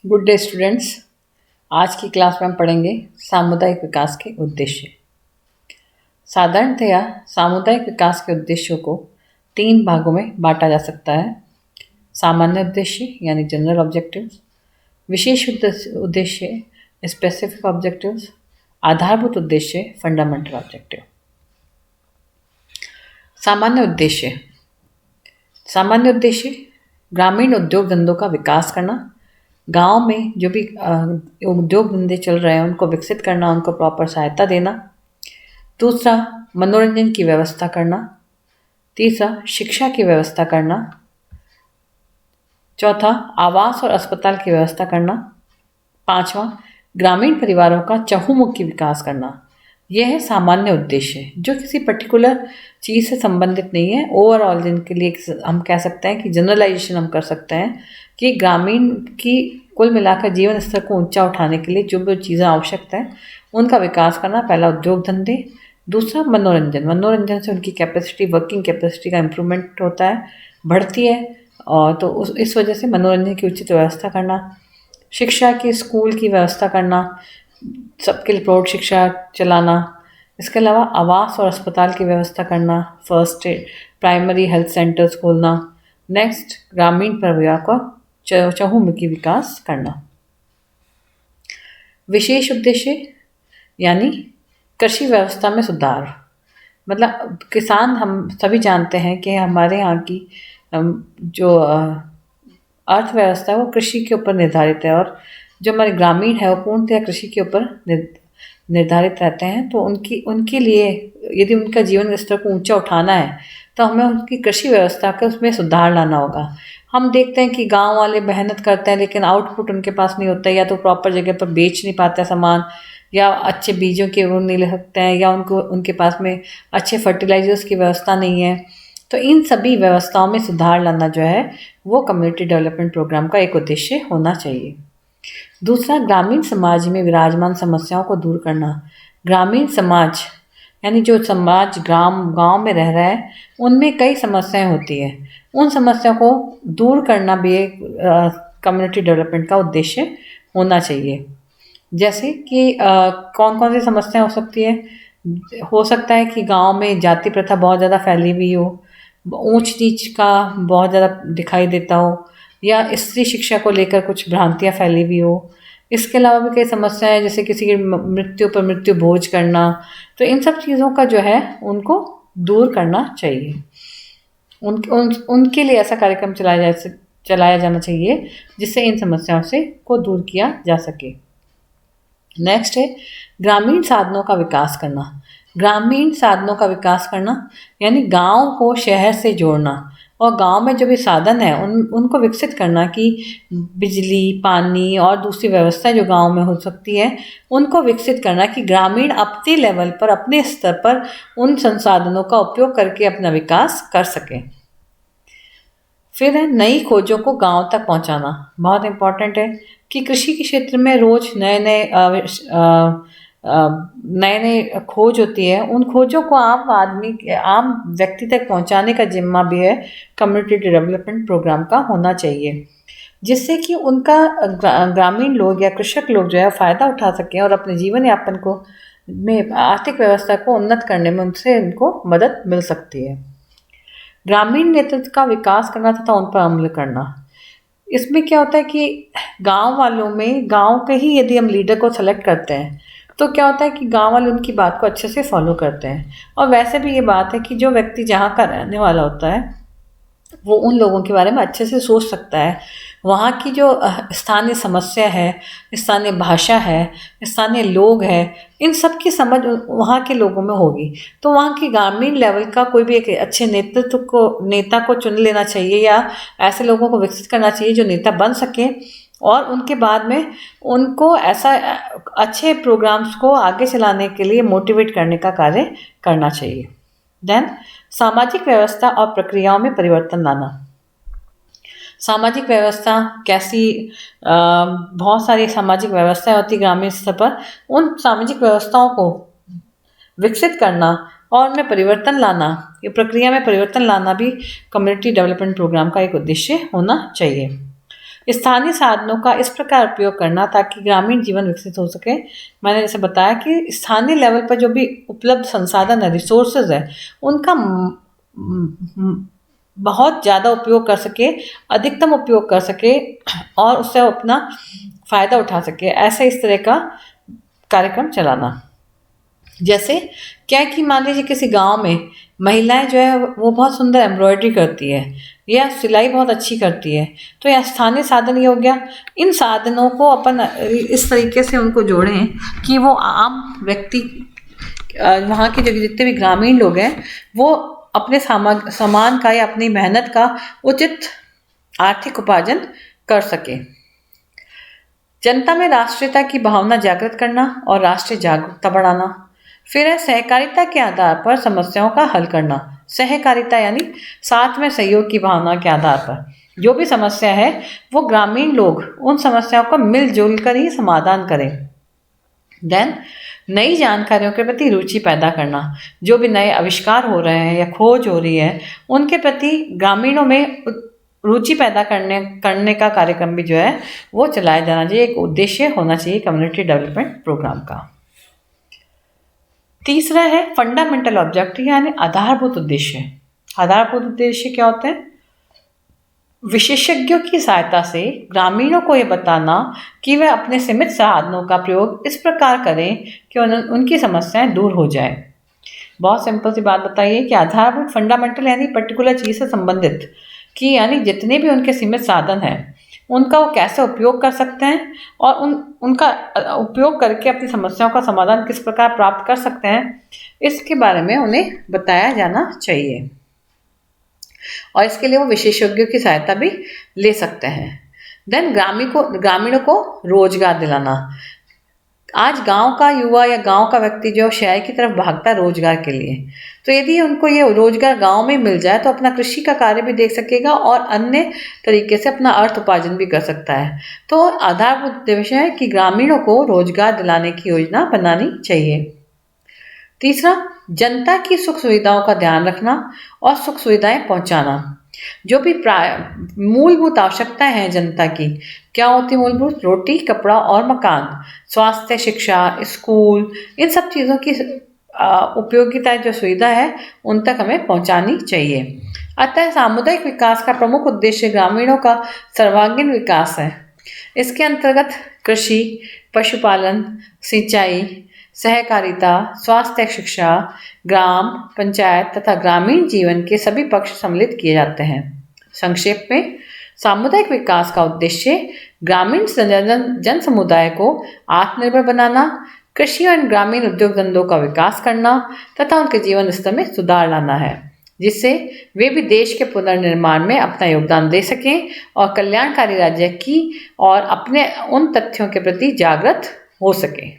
Good day students. आज की class में हम पढ़ेंगे सामुदायिक विकास के उद्देश्य। साधारणतया सामुदायिक विकास के उद्देश्यों को 3 भागों में बांटा जा सकता है। सामान्य उद्देश्य यानी जनरल ऑब्जेक्टिव्स, विशेष उद्देश्य स्पेसिफिक ऑब्जेक्टिव्स, आधारभूत उद्देश्य फंडामेंटल ऑब्जेक्टिव। सामान्य उद्देश्य ग्रामीण उद्योग धंधों का विकास करना, गांव में जो भी उद्योग धंधे चल रहे हैं उनको विकसित करना, उनको प्रॉपर सहायता देना। दूसरा, मनोरंजन की व्यवस्था करना। तीसरा, शिक्षा की व्यवस्था करना। चौथा, आवास और अस्पताल की व्यवस्था करना। पांचवा, ग्रामीण परिवारों का चहुमुखी विकास करना। यह है सामान्य उद्देश्य, जो किसी पर्टिकुलर चीज़ से संबंधित नहीं है। ओवरऑल जिनके लिए हम कह सकते हैं कि जनरलाइजेशन हम कर सकते हैं कि ग्रामीण की कुल मिलाकर जीवन स्तर को ऊंचा उठाने के लिए जो भी चीज़ें आवश्यक हैं उनका विकास करना। पहला, उद्योग धंधे। दूसरा, मनोरंजन से उनकी वर्किंग कैपेसिटी का इम्प्रूवमेंट होता है, बढ़ती है, और तो इस वजह से मनोरंजन की उचित व्यवस्था करना। शिक्षा की स्कूल की व्यवस्था करना, सबके लिए प्रौढ़ शिक्षा चलाना। इसके अलावा आवास और अस्पताल की व्यवस्था करना, फर्स्ट प्राइमरी हेल्थ सेंटर्स खोलना। नेक्स्ट, ग्रामीण परिवार का चहुमुखी विकास करना। विशेष उद्देश्य यानी कृषि व्यवस्था में सुधार। मतलब किसान, हम सभी जानते हैं कि हमारे यहाँ की जो अर्थव्यवस्था है वो कृषि के ऊपर निर्धारित है, और जो हमारे ग्रामीण है वो पूर्णतः कृषि के ऊपर निर्धारित रहते हैं। तो उनके लिए यदि उनका जीवन स्तर को ऊंचा उठाना है तो हमें उनकी कृषि व्यवस्था का उसमें सुधार लाना होगा। हम देखते हैं कि गांव वाले मेहनत करते हैं लेकिन आउटपुट उनके पास नहीं होता है, या तो प्रॉपर जगह पर बेच नहीं पाते सामान, या अच्छे बीजों के वो नहीं ले सकते हैं, या उनके पास में अच्छे फर्टिलाइजर्स की व्यवस्था नहीं है। तो इन सभी व्यवस्थाओं में सुधार लाना जो है वो कम्युनिटी डेवलपमेंट प्रोग्राम का एक उद्देश्य होना चाहिए। दूसरा, ग्रामीण समाज में विराजमान समस्याओं को दूर करना। ग्रामीण समाज यानी जो समाज गांव में रह रहा है उनमें कई समस्याएं होती हैं, उन समस्याओं को दूर करना भी एक कम्युनिटी डेवलपमेंट का उद्देश्य होना चाहिए। जैसे कि कौन कौन सी समस्याएं हो सकती है। हो सकता है कि गांव में जाति प्रथा बहुत ज़्यादा फैली हुई हो, ऊंच नीच का बहुत ज़्यादा दिखाई देता हो, या स्त्री शिक्षा को लेकर कुछ भ्रांतियाँ फैली हुई हो। इसके अलावा भी कई समस्याएं हैं, जैसे किसी की मृत्यु पर मृत्यु भोज करना। तो इन सब चीज़ों का जो है उनको दूर करना चाहिए। उनके लिए ऐसा कार्यक्रम चलाया जाना चाहिए जिससे इन समस्याओं से को दूर किया जा सके। नेक्स्ट है ग्रामीण साधनों का विकास करना। ग्रामीण साधनों का विकास करना यानी गांव को शहर से जोड़ना, और गांव में जो भी साधन है उनको विकसित करना कि बिजली, पानी और दूसरी व्यवस्था जो गांव में हो सकती है उनको विकसित करना कि ग्रामीण अपने लेवल पर, अपने स्तर पर उन संसाधनों का उपयोग करके अपना विकास कर सकें। फिर है नई खोजों को गांव तक पहुंचाना। बहुत इम्पॉर्टेंट है कि कृषि के क्षेत्र में रोज नए नए खोज होती है, उन खोजों को आम व्यक्ति तक पहुंचाने का जिम्मा भी है कम्युनिटी डेवलपमेंट प्रोग्राम का होना चाहिए, जिससे कि उनका ग्रामीण लोग या कृषक लोग जो है फ़ायदा उठा सकें और अपने जीवन यापन को में आर्थिक व्यवस्था को उन्नत करने में उनसे उनको मदद मिल सकती है। ग्रामीण नेतृत्व का विकास करना तथा उन पर अमल करना। इसमें क्या होता है कि गांव वालों में, गांव के ही यदि हम लीडर को सेलेक्ट करते हैं तो क्या होता है कि गांव वाले उनकी बात को अच्छे से फॉलो करते हैं। और वैसे भी ये बात है कि जो व्यक्ति जहाँ का रहने वाला होता है वो उन लोगों के बारे में अच्छे से सोच सकता है। वहाँ की जो स्थानीय समस्या है, स्थानीय भाषा है, स्थानीय लोग हैं, इन सब की समझ वहाँ के लोगों में होगी। तो वहाँ की ग्रामीण लेवल का कोई भी एक अच्छे नेता को चुन लेना चाहिए, या ऐसे लोगों को विकसित करना चाहिए जो नेता बन सके, और उनके बाद में उनको ऐसा अच्छे प्रोग्राम्स को आगे चलाने के लिए मोटिवेट करने का कार्य करना चाहिए। देन सामाजिक व्यवस्था और प्रक्रियाओं में परिवर्तन लाना। सामाजिक व्यवस्था कैसी, बहुत सारी सामाजिक व्यवस्थाएं होती ग्रामीण स्तर पर, उन सामाजिक व्यवस्थाओं को विकसित करना और उनमें परिवर्तन लाना, ये प्रक्रिया में परिवर्तन लाना भी कम्युनिटी डेवलपमेंट प्रोग्राम का एक उद्देश्य होना चाहिए। स्थानीय साधनों का इस प्रकार उपयोग करना ताकि ग्रामीण जीवन विकसित हो सके। मैंने जैसे बताया कि स्थानीय लेवल पर जो भी उपलब्ध संसाधन है, रिसोर्सेज है, उनका बहुत ज़्यादा उपयोग कर सके, अधिकतम उपयोग कर सके और उससे अपना फ़ायदा उठा सके, ऐसे इस तरह का कार्यक्रम चलाना। जैसे क्या है कि मान लीजिए किसी गांव में महिलाएं जो है वो बहुत सुंदर एम्ब्रॉयडरी करती है या सिलाई बहुत अच्छी करती है, तो यह स्थानीय साधन ये हो गया। इन साधनों को अपन इस तरीके से उनको जोड़ें कि वो आम व्यक्ति, वहाँ के जो जितने भी ग्रामीण लोग हैं, वो अपने सामान का या अपनी मेहनत का उचित आर्थिक उपार्जन कर सके। जनता में राष्ट्रीयता की भावना जागृत करना और राष्ट्रीय जागरूकता बढ़ाना। फिर है सहकारिता के आधार पर समस्याओं का हल करना। सहकारिता यानी साथ में सहयोग की भावना के आधार पर जो भी समस्या है वो ग्रामीण लोग उन समस्याओं का मिलजुल कर ही समाधान करें। देन नई जानकारियों के प्रति रुचि पैदा करना। जो भी नए आविष्कार हो रहे हैं या खोज हो रही है उनके प्रति ग्रामीणों में रुचि पैदा करने का कार्यक्रम भी जो है वो चलाया जाना चाहिए। एक उद्देश्य होना चाहिए कम्युनिटी डेवलपमेंट प्रोग्राम का। तीसरा है फंडामेंटल ऑब्जेक्टिव यानी आधारभूत उद्देश्य। आधारभूत उद्देश्य क्या होते हैं? विशेषज्ञों की सहायता से ग्रामीणों को यह बताना कि वे अपने सीमित साधनों का प्रयोग इस प्रकार करें कि उनकी समस्याएं दूर हो जाए। बहुत सिंपल सी बात बताइए कि आधारभूत फंडामेंटल यानी पर्टिकुलर चीज़ से संबंधित, कि यानी जितने भी उनके सीमित साधन हैं उनका वो कैसे उपयोग कर सकते हैं और उनका उपयोग करके अपनी समस्याओं का समाधान किस प्रकार प्राप्त कर सकते हैं, इसके बारे में उन्हें बताया जाना चाहिए। और इसके लिए वो विशेषज्ञों की सहायता भी ले सकते हैं। देन ग्रामीणों को रोजगार दिलाना। आज गांव का युवा या गांव का व्यक्ति जो शहर की तरफ भागता है रोजगार के लिए, तो यदि उनको ये रोजगार गांव में मिल जाए तो अपना कृषि का कार्य भी देख सकेगा और अन्य तरीके से अपना अर्थ उपार्जन भी कर सकता है। तो आधारभूत उद्देश्य है कि ग्रामीणों को रोजगार दिलाने की योजना बनानी चाहिए। तीसरा, जनता की सुख सुविधाओं का ध्यान रखना और सुख सुविधाएं पहुंचाना। जो भी मूलभूत आवश्यकताएं हैं जनता की, क्या होती है मूलभूत? रोटी, कपड़ा और मकान, स्वास्थ्य, शिक्षा, स्कूल, इन सब चीज़ों की उपयोगिता जो सुविधा है उन तक हमें पहुंचानी चाहिए। अतः सामुदायिक विकास का प्रमुख उद्देश्य ग्रामीणों का सर्वांगीण विकास है। इसके अंतर्गत कृषि, पशुपालन, सिंचाई, सहकारिता, स्वास्थ्य, शिक्षा, ग्राम पंचायत तथा ग्रामीण जीवन के सभी पक्ष सम्मिलित किए जाते हैं। संक्षेप में, सामुदायिक विकास का उद्देश्य ग्रामीण जन समुदाय को आत्मनिर्भर बनाना, कृषि और ग्रामीण उद्योग धंधों का विकास करना तथा उनके जीवन स्तर में सुधार लाना है, जिससे वे भी देश के पुनर्निर्माण में अपना योगदान दे सकें और कल्याणकारी राज्य की और अपने उन तथ्यों के प्रति जागृत हो सकें।